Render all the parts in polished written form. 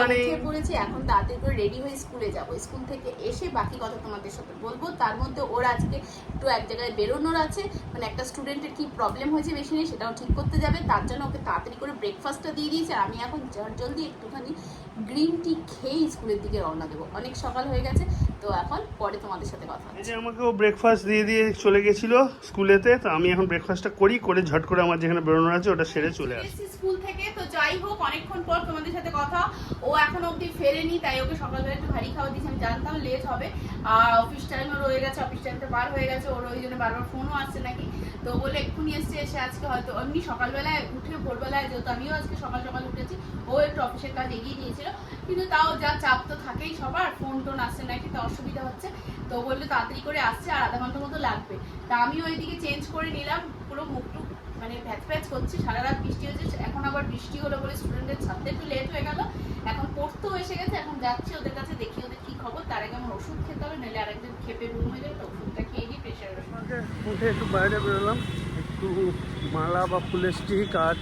Morning পড়েছি, এখন তাড়াতাড়ি করে রেডি হয়ে স্কুলে যাব। স্কুল থেকে এসে বাকি কথা তোমাদের সাথে বলবো। তার মধ্যে ওর আজকে একটু এক জায়গায় বেরোনোর আছে, মানে একটা স্টুডেন্টের কি প্রবলেম হয়েছে বেশি নেই, সেটাও ঠিক করতে যাবে। তার জন্য ওকে তাড়াতাড়ি করে ব্রেকফাস্টটা দিয়ে দিয়েছে। আর আমি এখন জলদি একটুখানি গ্রিন টি খেয়ে স্কুলের দিকে রওনা দেবো। অনেক সকাল হয়ে গেছে, তো এখন পরে তোমাদের সাথে কথা হচ্ছে। আমাকে ও ব্রেকফাস্ট দিয়ে চলে গেছিল স্কুলেতে, তো আমি এখন ব্রেকফাস্টটা করে ঝট করে আমার যেখানে বেরোনোর আছে ওটা সেরে চলে আসি স্কুল থেকে। তো যাই হোক, অনেকক্ষণ পর তোমাদের সাথে কথা। ও এখন অবধি ফেরেনি, তাই ওকে সকালবেলা একটু ভারী খাওয়া দিয়েছি। আমি জানতাম লেট হবে, আর অফিস টাইমও রয়ে গেছে, অফিস টাইমটা পার হয়ে গেছে। ওর ওই জন্য বারবার ফোনও আসছে নাকি, তো বলে এক্ষুনি এসে আজকে হয়তো এমনি সকালবেলায় উঠে ভোরবেলায়, যেহেতু আমিও আজকে সকাল উঠেছি, ও একটু অফিসের কাজ এগিয়ে নিয়েছিল, কিন্তু তাও যা চাপ তো থাকেই সবার, ফোন টোন আসছে নাকি, তো অসুবিধা হচ্ছে। তো বললো তাড়াতাড়ি করে আসছে, আর আধা ঘন্টার মতো লাগবে। তা আমিও এদিকে চেঞ্জ করে নিলাম, পুরো মুখটুক মানে প্যাচ করছি। সারা রাত বৃষ্টি হয়েছে, এখন আবার বৃষ্টি হলো বলে স্টুডেন্টের ছাড়তে একটু লেট হয়ে গেল। এখন পড়তেও এসে গেছে, এখন যাচ্ছি ওদের কাছে, দেখি ওদের কি খবর। তার আগে আমার ওষুধ খেতে হবে, নাহলে আরেকদিন খেপে রুম হয়ে যাবে। তো ওষুধটা খেয়ে নিই, প্রেশার উঠে একটু বাইরে বেরোলাম, একটু মালা বা ফুলের স্টিক আর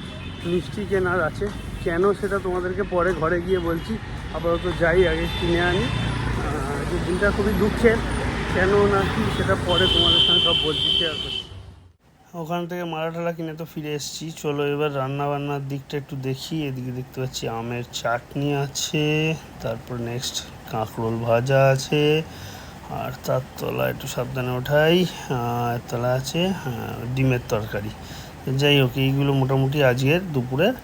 মিষ্টি কেনার আছে। কেন সেটা তোমাদেরকে পরে ঘরে গিয়ে বলছি, আপাতত যাই আগে কিনে আনি। যে দিনটা খুবই দুঃখের, কেন না কি সেটা পরে তোমাদের সঙ্গে সব বলছি, শেয়ার করছি। ওখান থেকে মালা কিনে তো ফিরে এসেছি। চলো এবার রান্নাবান্নার দিকটা একটু দেখি। এদিকে দেখতে পাচ্ছি আমের চাটনি আছে, তারপর নেক্সট কাঁকরোল ভাজা আছে, আর তার তলা একটু সাবধানে ওঠাই, তলা আছে ডিমের তরকারি। যাই হোক, এইগুলো মোটামুটি আজকের দুপুরের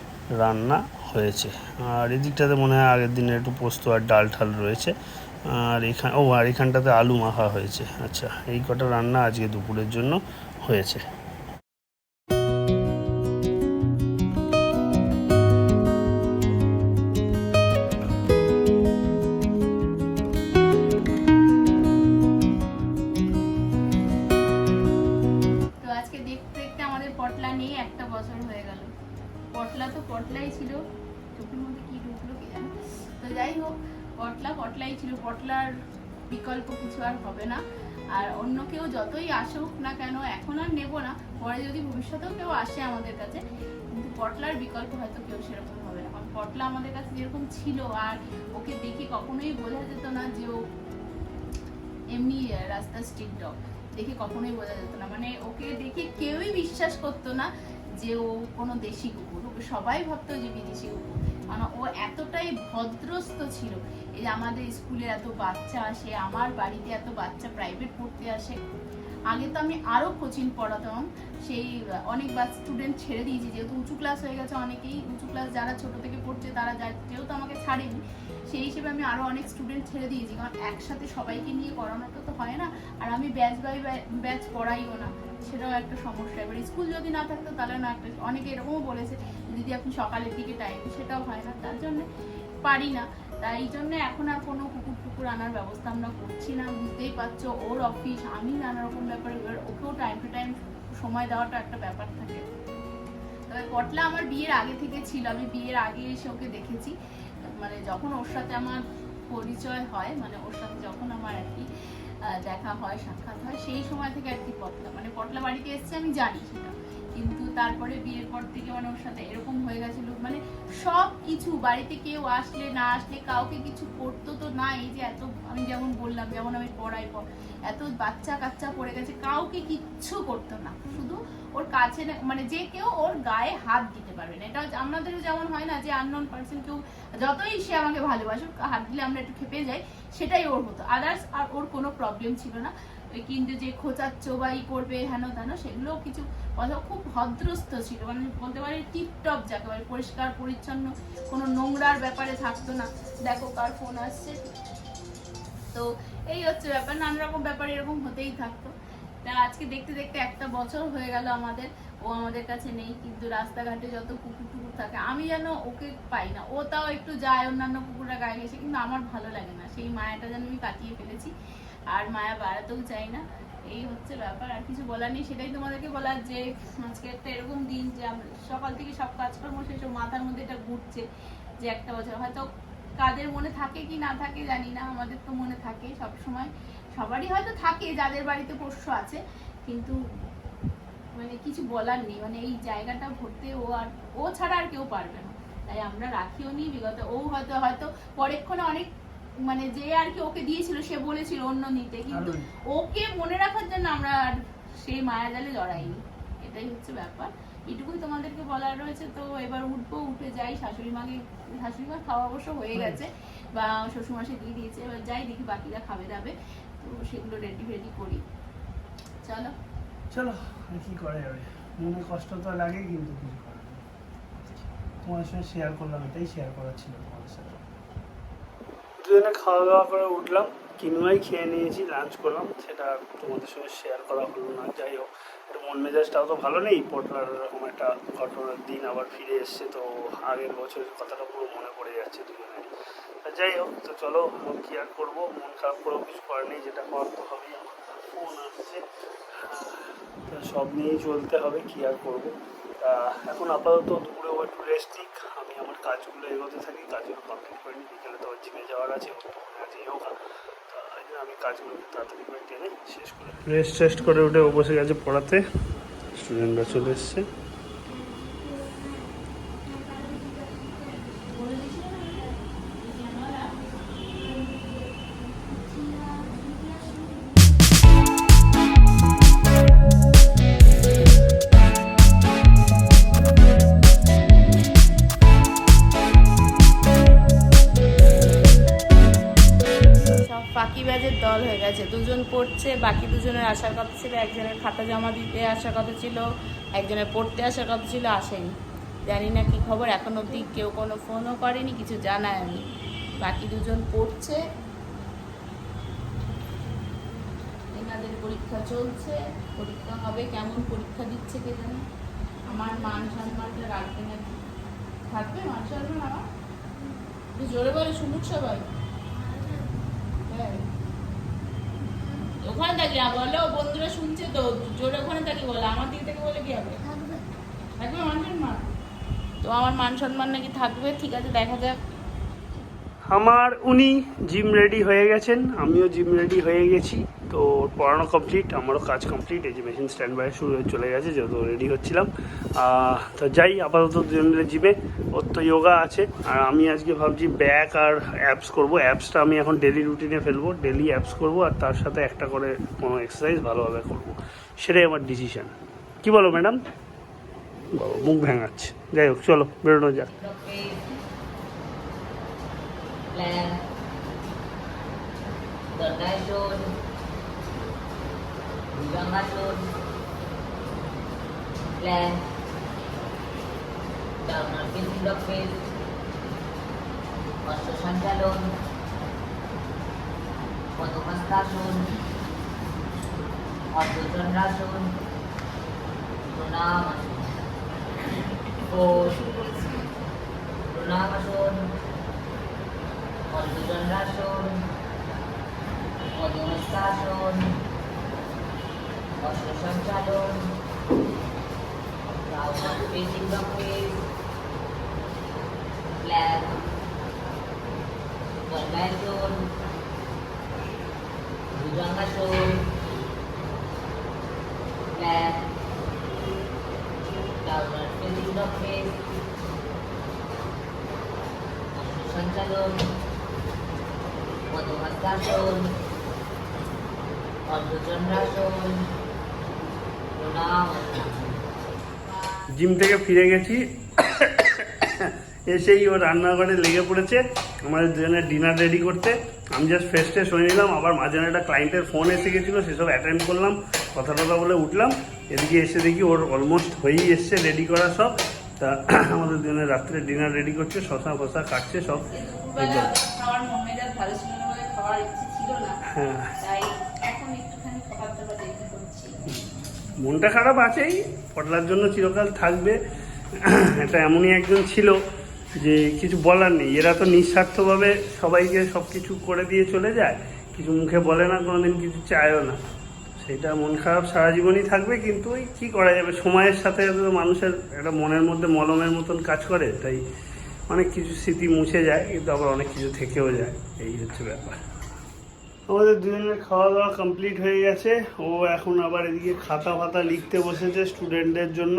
রান্না হয়েছে। আর এদিকটাতে মনে হয় আগের দিনের একটু পোস্ত আর ডাল ঠাল রয়েছে। আর এখানটাতে আলু মাখা হয়েছে। আচ্ছা, এই কটা রান্না আজকে দুপুরের জন্য হয়েছে। পটলাই ছিল, চোখের মধ্যে কি ঢুকলো কি জানি। তো যাই হোক, পটলাই ছিল, পটলার বিকল্প কিছু আর হবে না। আর অন্য কেউ যতই আসুক না কেন, এখন আর নেবো না, পরে যদি ভবিষ্যতেও কেউ আসে আমাদের কাছে, কিন্তু পটলার বিকল্প হয়তো কেউ সেরকম হবে না। কারণ পটলা আমাদের কাছে যেরকম ছিল, আর ওকে দেখে কখনোই বোঝা যেত না যে ও এমনি রাস্তার স্ট্রিট ডগ, দেখে কখনোই বোঝা যেত না। মানে ওকে দেখে কেউই বিশ্বাস করতো না যে ও কোনো দেশি কুকুর, ওকে সবাই ভাবতো যে বিদেশি কুকুর। মানে ও এতটাই ভদ্রস্থ ছিল। এই যে আমাদের স্কুলে এত বাচ্চা আসে, আমার বাড়িতে এত বাচ্চা প্রাইভেট পড়তে আসে। আগে তো আমি আরো কোচিং পড়াতাম, সেই অনেক স্টুডেন্ট ছেড়ে দিয়েছি, যেহেতু উঁচু ক্লাস হয়ে গেছে। অনেকেই উঁচু ক্লাস যারা ছোট থেকে পড়ছে তারা যেহেতু আমাকে ছাড়েনি, সেই হিসেবে আমি আরো অনেক স্টুডেন্ট ছেড়ে দিয়েছি, কারণ একসাথে সবাইকে নিয়ে করানো তো হয় না। আর আমি ব্যাচ বাই ব্যাচ পড়াইও না, সেটাও একটা সমস্যা। এবার স্কুল যদি না থাকতো তাহলে না, একটা অনেকে এরকমও বলেছে দিদি আপনি সকালের দিকে টাইম, সেটাও হয় না, তার জন্য পারি না। তাই জন্য এখন আর কোনো কুকুর আনার ব্যবস্থা আমরা করছি না। বুঝতেই পারছো, ওর অফিস, আমি নানা রকম ব্যাপারে, ওকেও টাইম টু টাইম সময় দেওয়াটা একটা ব্যাপার থাকে। তবে পটলা আমার বিয়ের আগে থেকে ছিল, আমি বিয়ের আগে এসে ওকে দেখেছি। মানে যখন ওর সাথে আমার পরিচয় হয়, মানে ওর সাথে যখন আমার আর কি দেখা হয়, সাক্ষাৎ হয়, সেই সময় থেকে আর কি পটলা বাড়িতে এসছে আমি জানি সেটা। কিন্তু তারপরে বিয়ের পর থেকে মানে ওর সাথে এরকম হয়ে গেছিল, মানে সব কিছু বাড়িতে কেউ আসলে না আসলে কাউকে কিছু করতো তো না। এই যে এত, আমি যেমন বললাম, যেমন আমি পড়াই পর এত বাচ্চা কাচ্চা পড়ে গেছে, কাউকে কিচ্ছু করতো না। শুধু ওর কাছে মানে যে কেউ ওর গায়ে হাত দিতে পারবে না। এটা আমাদের যেমন হয় না যে আননোন পার্সন কেউ যতই সে আমাকে ভালোবাসুক, হাত দিলে আমরা একটু খেপে যাই, সেটাই ওর হতো। আদার্স আর ওর কোনো প্রবলেম ছিল না। কিন্তু যে খোঁচাচ্ছ বা ই করবে হেন তেন, সেগুলো কিছু কথা, খুব ভদ্রস্থ ছিল। মানে বলতে পারি টিপটপ যাকে বলে, পরিষ্কার পরিচ্ছন্ন, কোনো নোংরার ব্যাপারে থাকতো না। দেখো কার ফোন আসছে। তো এই হচ্ছে ব্যাপার, নানা রকম ব্যাপার এরকম হতেই থাকতো। তা আজকে দেখতে দেখতে একটা বছর হয়ে গেল আমাদের, ও আমাদের কাছে নেই। কিন্তু রাস্তাঘাটে যত কুকুর টুকুর থাকে, আমি যেন ওকে পাই না। ও তাও একটু যায় অন্যান্য কুকুররা গায়ে গেছে, কিন্তু আমার ভালো লাগে না। সেই মায়াটা যেন আমি কাটিয়ে ফেলেছি, আর মায়া বাড়াতেও চাই না। এই হচ্ছে ব্যাপার, আর কিছু বলার নেই। সেটাই তোমাদেরকে বলার যে আজকে একটা এরকম দিন যে সকাল থেকে সব কাজকর্ম শেষ, মাথার মধ্যে এটা ঘুরছে যে একটা বছর। হয়তো কাদের মনে থাকে কি না থাকে জানি না, আমাদের তো মনে থাকে সব সময়, সবারই হয়তো থাকে যাদের বাড়িতে পোষ্য আছে, কিন্তু মানে কিছু বলার নেই। মানে এই জায়গাটা ভরতে ও ছাড়া আর কেউ পারবে না। তাই আমরা রাখিও নি বিগত। ও হয়তো হয়তো পরেক্ষণে অনেক মানে যে আর কি ওকে দিয়েছিল সে বলেছিল অন্য নিতে, কিন্তু ওকে মনে রাখার জন্য আমরা আর সেই মায়াজালে জড়াইনি, এটাই হচ্ছে ব্যাপার। এটুকুই তোমাদেরকে বলার রয়েছে। তো এবার উঠবো, উঠে যাই শাশুড়ি মা খাওয়া অবশ্য হয়ে গেছে বা শ্বশুরমশাই দিয়ে দিয়েছে, এবার যাই দেখি বাকিরা খাবে দাবে, তো সেগুলো রেডি করি। চলো চলো, কি করা যাবে, মনে কষ্ট তো লাগে কিন্তু কিছু করার নেই। তোমার সঙ্গে শেয়ার করলাম, এটাই শেয়ার করার ছিল তোমাদের সাথে। দুজনে খাওয়া দাওয়া করে উঠলাম, কিনুয়াই খেয়ে নিয়েছি, লাঞ্চ করলাম, সেটা তোমাদের সঙ্গে শেয়ার করা হলো না। যাই হোক, একটু মন মেজাজটাও তো ভালো নেই, পটলার এরকম একটা ঘটনার দিন আবার ফিরে এসছে, তো আগের বছরের কথাটা পুরো মনে পড়ে যাচ্ছে দুজনের। যাই হোক, তো চলো, কি আর করবো, মন খারাপ করেও কিছু করার নেই, যেটা করার তো হবেই। আমার ফোন আসছে, তো সব নিয়েই চলতে হবে, কি আর করবো। এখন আপাতত দুপুরে একটু রেস্ট নিক, আমি আমার কাজগুলো এগোতে থাকি, কাজগুলো কমপ্লিট করে নিই। বিকেলে তো জিমে যাওয়ার আছে, আছে যোগা, তো এই জন্য আমি কাজগুলো তাড়াতাড়ি করে টেনে শেষ করে রেস্ট করে উঠে ও বসে গেছে পড়াতে, স্টুডেন্টরা চলে এসছে। ফাঁকিবাজের দল হয়ে গেছে, দুজন পড়ছে, বাকি দুজনের আসার কথা ছিল। একজনের খাতা জমা দিতে আসার কথা ছিল, একজনের পড়তে আসার কথা ছিল, আসেনি। জানি না কি খবর, এখন অবধি কেউ কোনো ফোনও করেনি, কিছু জানায়নি। বাকি দুজন পড়ছে, এনাদের পরীক্ষা চলছে, পরীক্ষা হবে, কেমন পরীক্ষা দিচ্ছে কে জানে। আমার মান সম্মানটা রাখবে নাকি, থাকবে মান সম্মান আমার? জোরে বলে শুনুক সবাই। ওখানে থাকি বলো, বন্ধুরা শুনছে তো, জোরে ওখানে থাকি বলে, আমার দিক থেকে বলে কি হবে? থাকবে মান সম্মান, তো আমার মান সম্মান নাকি থাকবে। ঠিক আছে, দেখা যাক। আমার উনি জিম রেডি হয়ে গেছেন, আমিও জিম রেডি হয়ে গেছি, তো পড়ানো কমপ্লিট, আমারও কাজ কমপ্লিট। এই যে মেশিন স্ট্যান্ড বাই শুরু হয়ে চলে গেছে, যেহেতু রেডি হচ্ছিলাম। তো যাই আপাতত দুজনের জিমে, ওর তো যোগা আছে, আর আমি আজকে ভাবছি ব্যাক আর অ্যাপস করবো। অ্যাপসটা আমি এখন ডেলি রুটিনে ফেলবো, ডেলি অ্যাপস করবো, আর তার সাথে একটা করে কোনো এক্সারসাইজ ভালোভাবে করবো, সেটাই আমার ডিসিশান। কি বলো ম্যাডাম? বাবা মুখ ভেঙাচ্ছে। যাই হোক, চলো বেরোনো যাক। Plan, Donation, Donation, Plan, Downward Facing Dog Face, Osho Sanchalon, Padmastasana, Ardha Chandrasana, Pranayama, Pranayama, Ardha Chandrasana, Padmastasana, Osho Sanchalon, Downward Facing Dog Face, Plank, Donation, Bhujangasana, Plank, Downward Facing Dog Face, Osho Sanchalon, Padmastasana, Ardha Chandrasana, Pranayama. Gym থেকে ফিরে গেছি, এসেই ও রান্নাঘরে লেগে পড়েছে আমাদের দুজনের dinner ready করতে। আমি জাস্ট ফ্রেশ ট্রেশ হয়ে নিলাম, আবার মাঝে একটা ক্লায়েন্টের ফোন এসে গেছিলো, সেসব অ্যাটেন্ড করলাম, কথা বলে উঠলাম। এদিকে এসে দেখি ওর অলমোস্ট হয়েই এসছে রেডি করা সব। তা আমাদের দুজনের রাত্রে ডিনার রেডি করছে, শশা ফসা কাটছে সব। খাওয়ার মন মেজাজ ভালো ছিল না বলে খাওয়ার ইচ্ছে ছিল না, হ্যাঁ, তাই এখন একটুখানি খাবার দাবার রেডি করছি। মনটা খারাপ আছেই, পটলার জন্য চিরকাল থাকবে। এটা এমনই একজন ছিল যে কিছু বলার নেই, এরা তো নিঃস্বার্থভাবে সবাইকে সব কিছু করে দিয়ে চলে যায়, কিছু মুখে বলে না, কোনোদিন কিছু চায়ও না। সেটা মন খারাপ সারা জীবনই থাকবে, কিন্তু ওই কী করা যাবে, সময়ের সাথে তো মানুষের একটা মনের মধ্যে মলমের মতন কাজ করে, তাই অনেক কিছু স্মৃতি মুছে যায়, কিন্তু আবার অনেক কিছু থেকেও যায়, এই হচ্ছে ব্যাপার। আমাদের দুজনের খাওয়া দাওয়া কমপ্লিট হয়ে গেছে, ও এখন আবার এদিকে খাতা ফাতা লিখতে বসেছে স্টুডেন্টদের জন্য।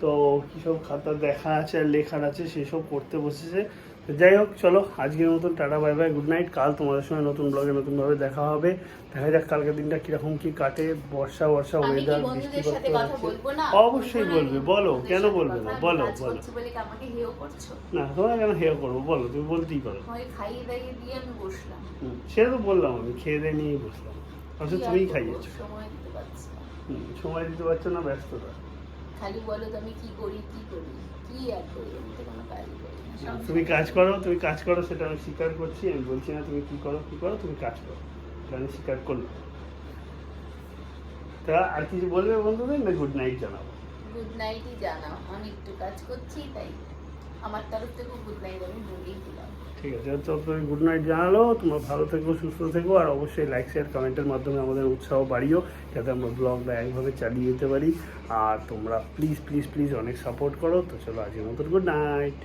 তো কী সব খাতা দেখা আছে আর লেখার আছে সেসব করতে বসেছে। তো যাই হোক, চলো আজকের মতন tata, bye bye, good night. কাল তোমাদের সঙ্গে নতুন ব্লগে নতুনভাবে দেখা হবে। দেখা যাক কালকের দিনটা কীরকম কী কাটে। বর্ষা আমি কি ওয়েদার, বন্ধুদের সাথে কথা বলবো না? অবশ্যই বলবে, বলো, কেন বলবে না, বলো কাজ বলো। করছি বলে কি আমাকে হেয় করছো? না, তোমার কেন হেয় করবো, বলো, তুমি বলতেই পারো। আমাকে খাইয়ে দাইয়ে দিয়ে আমি বসলাম। সেটা তো বললাম, আমি খেয়ে দিয়ে নিয়েই বসলাম। অবশ্য কি আর তুমিই করবো? খাইয়েছো। সময় দিতে পারছি না। সময় দিতে পারছো না, ব্যস্ততা। খালি বলো তো আমি কি করি কি করি, কি আর করি, আমি তো কোনো কাজই করি না। সব তুমি কাজ করো, তুমি কাজ করো, সেটা আমি স্বীকার করছি। আমি বলছি না তুমি কি করো কি করো, তুমি কাজ করো, সেটা আমি স্বীকার করলাম। তা আর কিছু বলবে বন্ধুদের, না গুড নাইট জানাবো? গুড নাইটই জানাও, আমি একটু কাজ করছি তাই আমার তরফ থেকে গুড নাইট আমি বলেই দিলাম। ঠিক আছে, তো তুমি গুড নাইট জানালো। তোমরা ভালো থেকো, সুস্থ থেকো, আর অবশ্যই লাইক শেয়ার কমেন্টের মাধ্যমে আমাদের উৎসাহ বাড়িও, যাতে আমরা ব্লগটা একভাবে চালিয়ে যেতে পারি। আর তোমরা প্লিজ প্লিজ প্লিজ অনেক সাপোর্ট করো। তো চলো আজকের মতো গুড নাইট।